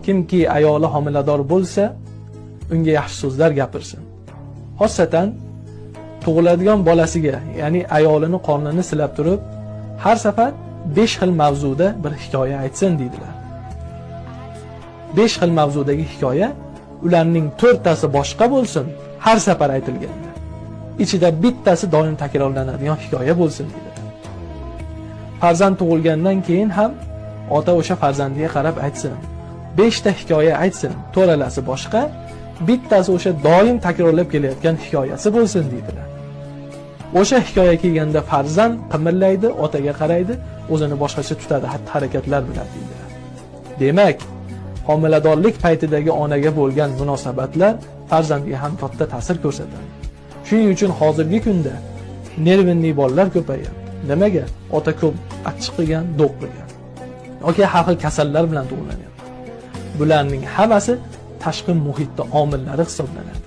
Kimki ayoli homilador bo'lsa, unga yaxshi so'zlar gapirsin. Xosatan tug'iladigan bolasiga, ya'ni ayolini qornini silab turib, har safar 5 xil mavzuda bir hikoya aytsin deydilar. 5 xil mavzudagi hikoya, ularning 4tasi boshqa bo'lsin, har safar aytilganda. Ichida bittasi doim takrorlanadigan hikoya bo'lsin dedilar. Farzand tug'ilgandan keyin ham ota o'sha farzandiga qarab aytsin. 5 ta hikoya aytsin, to'ralasi boshqa, bittasi o'sha doim takrorlab kelayotgan hikoyasi bo'lsin deydilar. O'sha hikoya kelganda farzand qimirlaydi, otaga qaraydi, o'zini boshqacha tutadi, xatti-harakatlar bilan deydilar. Demak, homiladorlik paytidagi onaga bo'lgan munosabatlar farzandga ham katta ta'sir ko'rsatadi. Shuning uchun hozirgi kunda nervenli bolalar ko'payadi. Nimaga? Ota ko'p achchiq qilgan, do'q qilgan yoki har xil kasallar bilan tug'iladi. Bularning hammasi tashqi muhitda omillari hisoblanadi.